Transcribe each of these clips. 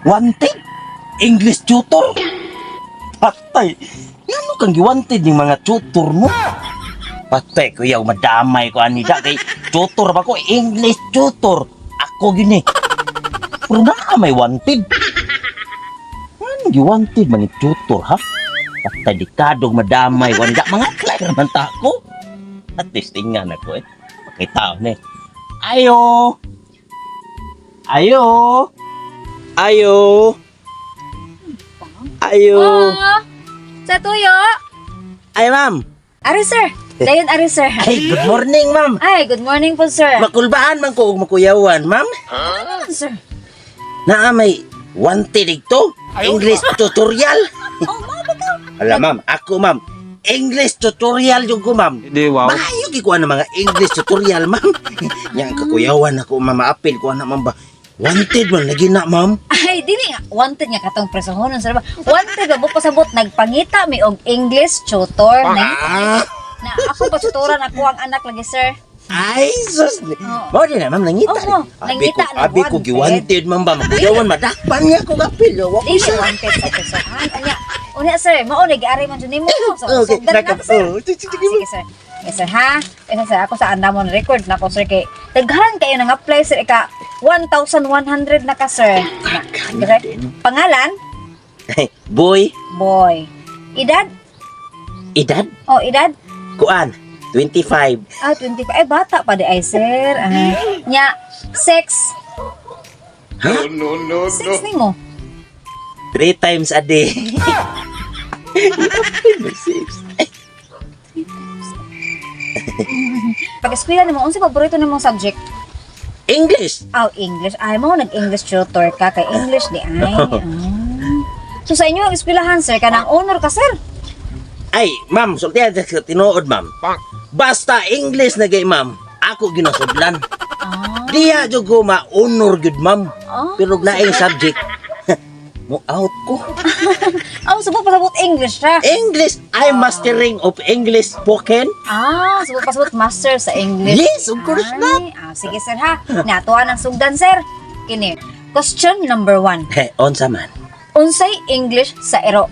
Wanted? English tutor? Patay. Ano kang giwanted ng mga tutor mo? Patay ko yaw, madamay ko anida kay tutor ba ko? English tutor. Ako gini. Pero na may wanted. Ano giwanted man ni tutor ha? Patay dikadong madamay ko. Anida mga klaro man tako. At least tingnan ako Pakita ni. Ayo! Ayo! Ayo! Ayo! Oh, sa tuyo. Ay, ma'am! Ari, sir. Dayon, ari, sir. Ay, good morning, ma'am! Ay, good morning po, sir. Makulbahan man ko og makuyawan, ma'am. Ano, sir? Naa may wanted ito. English tutorial. Oh, mga ka. Ala, ma'am, ako, ma'am. English tutorial yung ko, ma'am. Hindi, wow. Maayo gikuha ng mga English tutorial, ma'am. Yang kakuyawan ako, ma'am, maapil ko na, ma'am ba. Wanted man, lagi na, ma'am. Ay, dili nga. Wanted nga katong presohonon, sir. Wanted ba pasabot nagpangita mi og English tutor. Ah, Na ako pa tutoran ako ang anak lagi, sir. ay, sus. Mo din na, ma'am, nangita. Oo, nangita na Abi ko wanted. giwanted, ma'am ba. Makuyawan, madakpan niya ko kapil. Wako Dili siya. wanted sa presohan. Unya, sir, mao nag-ari man jud nimo. So, Okay, sugdan na, sir. sige, Sige, sir. Yes, sir, ha? Yes, sir, ako sa andamon record na ko, sir, kay daghan kayo nang apply, sir, ika 1,100 na ka, sir. Okay. Pangalan? Boy, Boy. Edad? edad, Oh, edad? kuan, 25. 25. Ay, bata pa di ay, sir. Nya, sex. Sex ni mo. 3 times a day. Pag-eskwela nimo, unsa paborito nimong subject? English. Oh, English. Ay mo, nag-English tutor ka kay English di ay. So sa inyo ang eskwelahan, sir, kanang honor ka, sir. Ay, ma'am, sultihan sa tinuod, ma'am. Basta English na gay, ma'am. Ako ginasudlan. Diya jud ko ma-honor gud, ma'am. Pero laing subject. Mo out ko. Oh, subot pasabot English ra. English, I'm mastering of English spoken. Subot pasabot master sa English. Yes, of course not. Sige, sir, ha. Natuan ang sugdan, sir. Kini. Question number 1. Onsa man. Unsay English sa ero?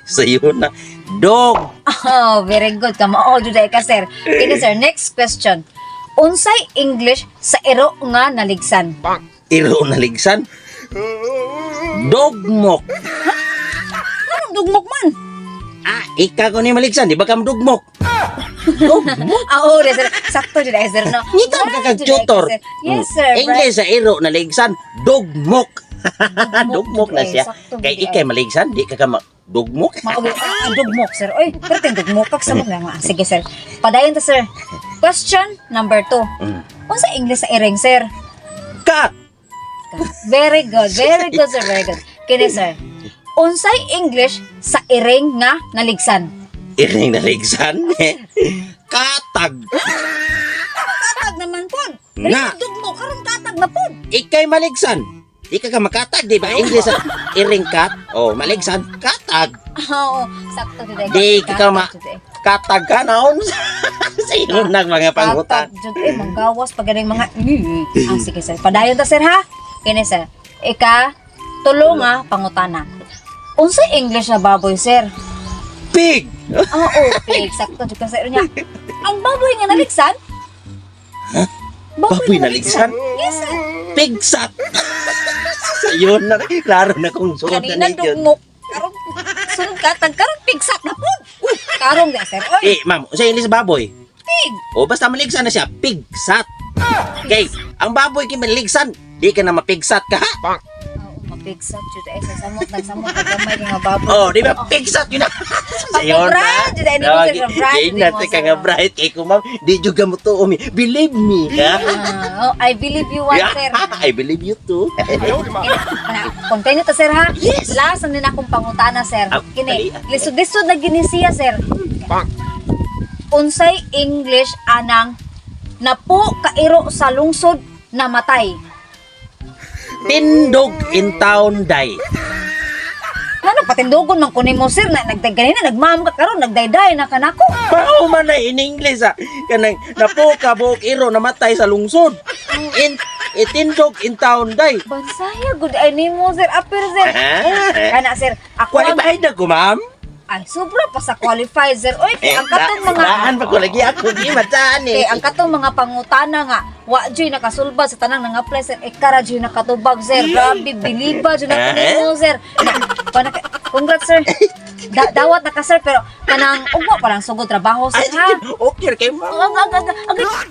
Sayo na. Dog. Oh, very good. Kamao jud ka, sir. Kini, sir, next question. Unsay English sa ero nga naligsan? Iro na ligsan. Dogmok. Anong dugmok man? Ika ko ni maligsan, di ba kam dugmok? Dogmok. Oo, sir. Sakto jud ay, sir, no? Ngita ka kag tutor. Yes, sir. English sa iro na ligsan, dogmok. Dugmok na siya. Sakto, Kay jud ay. ikay maligsan, di ka dugmok. Dugmok, sir. Oy, pero tin dugmok kag sa mga. Sige, sir. Padayon ta, sir. Question number 2. Unsa English sa iring, sir? Kat. Very good, sir. Very good. Kini, sir. Unsay English sa iring nga naligsan? Iring na ligsan. Katag. Katag naman pod. Nga. Dugmok karon katag na pod. Ikay maligsan. Ika ka makatag, di ba? English sa iring kat. Oh, maligsan, katag. Oo, sakto jud ay. Di ka Katag jud ay. katag ka naon. Sa iyo na mga pangutan. Katag jud ay manggawas pag ganing mga sige, sir. Padayon ta, sir, ha? Kini, sir. Ika tulo nga pangutana. Unsay English na baboy, sir? Pig. Oo, pig. Sakto jud ka, sir niya. Ang baboy nga naligsan? Baboy na ligsan? Yes, sir. Pigsat. Sa iyo na, klaro na kung sunod na Kanina ninyo. dugmok. Karong sunod katag karong pigsak na po. Karong na, sir. Oy, Ma'am, sa English baboy. pig. O basta maligsan na siya, pigsat. Okay, ang baboy kay maligsan, di ka na mapigsat ka ha? Oo, mapigsak jud ay sa samot gamay nga baboy. Oh, di ba pigsat yun na? Sa iyo na. Pag-bright, di na mo, sir, bright, Di di na mo, ka sir. nga bright kay ko ma'am. Di juga mo to umi. Believe me ha? I believe you one, sir. I believe you too. Continue to, sir, ha? Yes. Last na din akong pangutana, sir. Kini, dali. lisod-lisod na ginisiya, sir. Unsay English anang napo kairo sa lungsod na matay? Tindog in town die. Ano, patindogon man kunin mo, sir, na ganina, nagmam ka karon, nagdayday na kanako. Pao man na in English ah. Kanang napo ka buok iro namatay sa lungsod. In itindog in town, day. Bansaya, good ay nimo, sir. Apir, sir. Kana, sir. Ako ang... Qualified na ko, ma'am. Ay, sobra pa sa qualified, sir. Oy, kay ang katong mga... Saan pa ko lagi ako, di mataan Kay eh. ang katong mga pangutana nga, wa joy nakasulbad sa tanang nga apply, sir. Kara joy nakatubag, sir. Grabe, biliba joy na kanimo, sir. Congrats, sir. Dawat na ka, sir, pero kanang ugma pa lang sugod trabaho, sir, Ay, ha? okay kay ma'am. Agad.